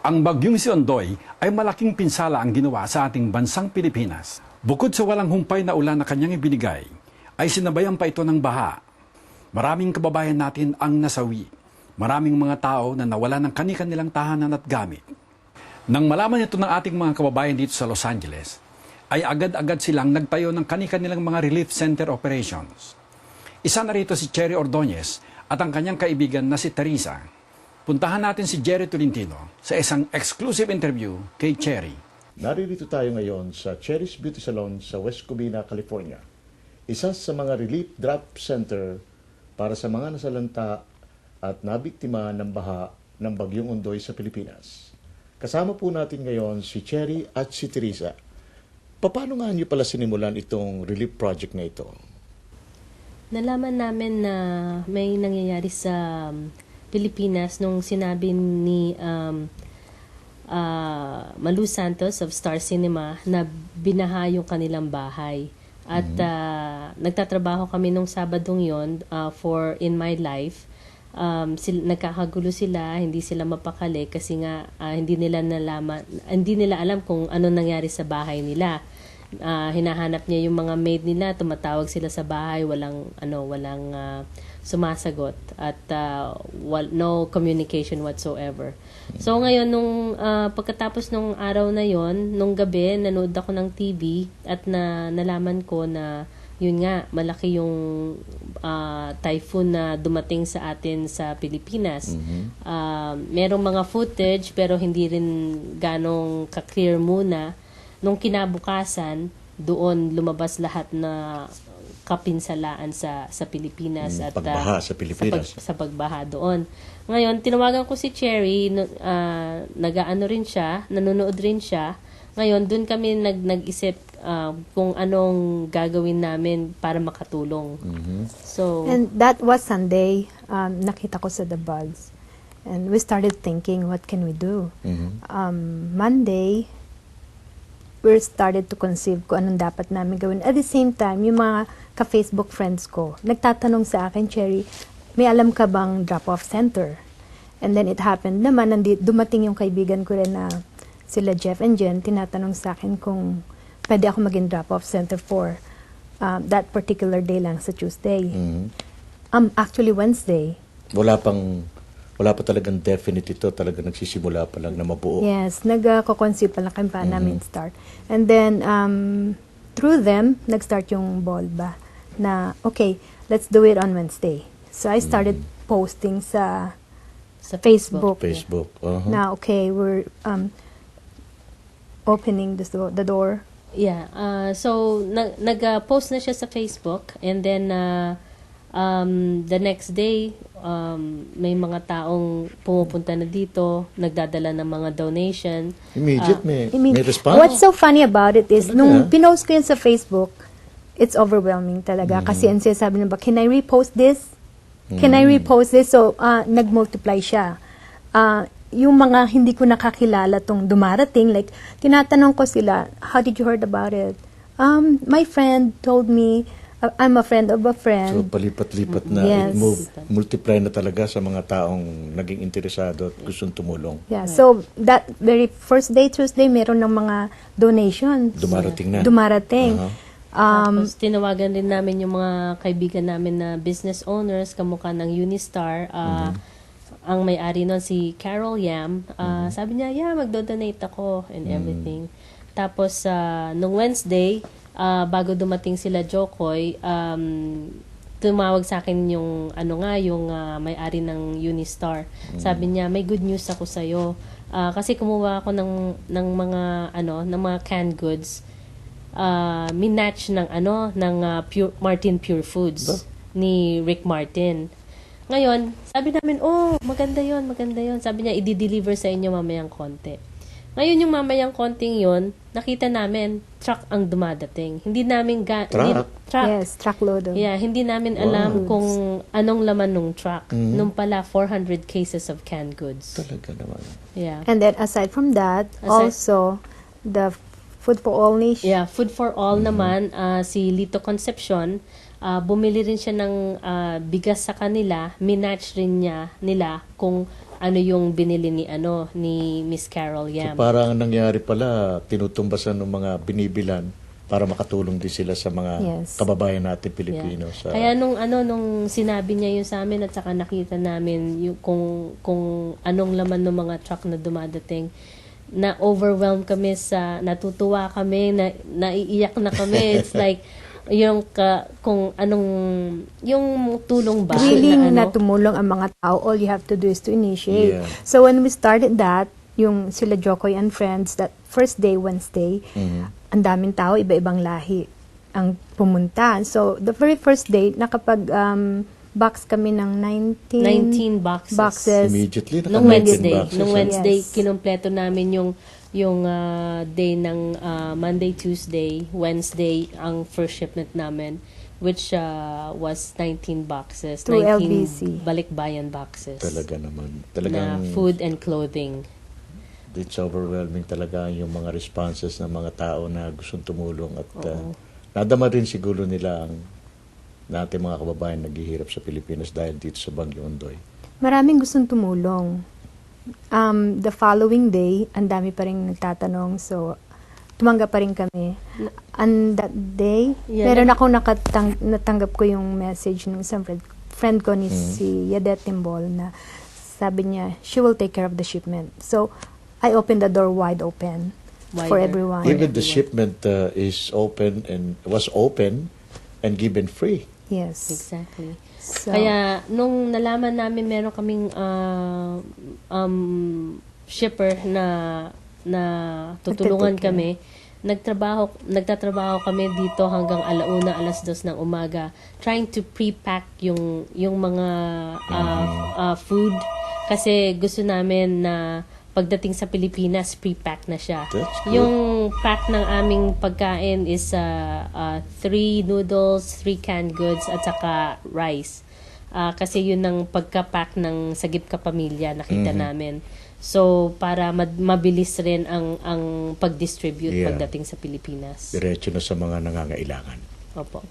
Ang bagyong si Ondoy ay malaking pinsala ang ginawa sa ating bansang Pilipinas. Bukod sa walang humpay na ulan na kanyang ibinigay, ay sinabayan pa ito ng baha. Maraming kababayan natin ang nasawi. Maraming mga tao na nawala ng kani-kanilang tahanan at gamit. Nang malaman ito ng ating mga kababayan dito sa Los Angeles, ay agad-agad silang nagtayo ng kani-kanilang mga relief center operations. Isa na rito si Cherry Ordonez at ang kanyang kaibigan na si Teresa. Puntahan natin si Jerry Tolentino sa isang exclusive interview kay Cherry. Naririto tayo ngayon sa Cherry's Beauty Salon sa West Covina, California. Isa sa mga relief drop center para sa mga nasalanta at nabiktima ng baha ng Bagyong Ondoy sa Pilipinas. Kasama po natin ngayon si Cherry at si Teresa. Paano nga niyo pala sinimulan itong relief project na ito? Nalaman namin na may nangyayari sa Pilipinas nung sinabi ni Malu Santos of Star Cinema na binaha yung kanilang bahay. At nagtatrabaho kami nung Sabadong yon for In My Life. Nagkakagulo sila, hindi sila mapakali kasi nga hindi nila alam kung ano nangyari sa bahay nila. Hinahanap niya yung mga maid nila, tumatawag sila sa bahay, walang sumasagot at no communication whatsoever. So ngayon nung pagkatapos nung araw na yon, nung gabi nanood ako ng TV at nalaman ko na yun nga malaki yung typhoon na dumating sa atin sa Pilipinas. Merong mga footage pero hindi rin ganong ka-clear muna. Nung kinabukasan, doon lumabas lahat na kapinsalaan sa Pilipinas at pagbaha sa Pilipinas. Sa pagbaha doon. Ngayon, tinawagan ko si Cherry, nag-aano rin siya, nanonood rin siya. Ngayon, doon kami nag-isip kung anong gagawin namin para makatulong. So, and that was Sunday. Nakita ko sa The Buzz. And we started thinking, what can we do? Monday, we started to conceive kung anong dapat namin gawin. At the same time, yung mga ka-Facebook friends ko, nagtatanong sa akin, Cherry, may alam ka bang drop-off center? And then it happened naman, dumating yung kaibigan ko rin na sila Jeff and Jen, tinatanong sa akin kung pwede ako maging drop-off center for that particular day lang sa Tuesday. Actually, Wednesday. Wala pa talagang definite ito, talagang nagsisimula pa lang na mabuo. Yes, nagko-conceive pa lang kami pa namin start. And then, through them, nag-start yung ball ba na, okay, let's do it on Wednesday. So, I started posting sa Facebook. Na, okay, we're opening the door. Yeah. So, nag-post na siya sa Facebook and then the next day, may mga taong pumupunta na dito, nagdadala ng mga donation. Immediate, may response. What's so funny about it is, nung pinost ko yun sa Facebook, it's overwhelming talaga. Kasi ang sinasabi nila, can I repost this? Can I repost this? So, nag-multiply siya. Yung mga hindi ko nakakilala tong dumarating, like, tinatanong ko sila, how did you heard about it? My friend told me, I'm a friend of a friend. So, palipat-lipat na. Yes. Multiply na talaga sa mga taong naging interesado at gustong tumulong. Yeah, so that very first day, Tuesday, meron ng mga donations. Dumarating na. Dumarating. Tapos, tinawagan din namin yung mga kaibigan namin na business owners, kamukha ng Unistar. Ang may-ari nun, si Carol Yam. Sabi niya, yeah, magdo-donate ako and everything. Tapos, nung Wednesday, bago dumating sila Jokoy, tumawag sa akin yung may-ari ng Unistar. Sabi niya, may good news ako sa iyo. Kasi kumuha ako ng mga canned goods. Minatch ng Martin Pure Foods ni Rick Martin. Ngayon, sabi namin, maganda 'yon. Sabi niya, i-deliver sa inyo mamayang konti. Ngayon, yung mamayang konting yon, nakita namin, truck ang dumadating. Hindi namin Truck? Yes, truckload. Yeah, hindi namin alam kung anong laman ng truck. Nung pala, 400 cases of canned goods. Talaga naman. Yeah. And then, aside from that, also, the Food for All Nation. Yeah, Food for All naman, si Lito Concepcion, bumili rin siya ng bigas sa kanila, minatch rin nila kung ano yung binili ni Miss Carol So Yam. parang ang nangyari pala, tinutumbasan ng mga binibilan para makatulong din sila sa mga Yes. kababayan natin Pilipino. Yeah. Sa, Kaya nung sinabi niya yun sa amin at saka nakita namin yung, kung anong laman ng mga truck na dumadating, na overwhelmed kami natutuwa kami, naiiyak na kami. It's like kung anong yung tulong ba Willing na na tumulong ang mga tao, all you have to do is to initiate. Yeah. So when we started that, yung sila Jokoy and friends, that first day, Wednesday, ang daming tao, iba-ibang lahi ang pumunta. So the very first day, nakapag box kami ng 19 boxes. immediately, Nung naka-19 Wednesday, boxes, nung ah. Wednesday, Yes. kinumpleto namin yung day ng Monday, Tuesday, Wednesday ang first shipment namin, which was 19 boxes, Through 19 LBC. balikbayan boxes Talaga naman. na Talagang food and clothing. it's overwhelming talaga yung mga responses ng mga tao na gustong tumulong at nadama rin siguro nila ang natin mga kababayan naghihirap sa Pilipinas dahil dito sa Bagyo Ondoy. Maraming gustong tumulong. The following day, ang dami pa rin nagtatanong. So, tumanggap pa rin kami. And that day, Yeah, meron akong natanggap ko yung message ng isang friend ko ni si Yadet Timbol na sabi niya, she will take care of the shipment. So, I opened the door wide open for Wider. everyone. Even the shipment is open and was open and given free. Yes. Exactly. So, Kaya nung nalaman namin meron kaming shipper na tutulungan Nagtutulong. kami, nagtatrabaho kami dito hanggang 1:00, 2:00 ng umaga trying to pre-pack yung mga food kasi gusto namin na pagdating sa Pilipinas, pre-pack na siya. That's good. Yung pack ng aming pagkain is 3 noodles, 3 canned goods, at saka rice. Kasi yun ang pagka-pack ng Sagip Ka Pamilya, nakita namin. So, para mabilis rin ang pag-distribute Yeah. pagdating sa Pilipinas. Diretso na sa mga nangangailangan. Opo.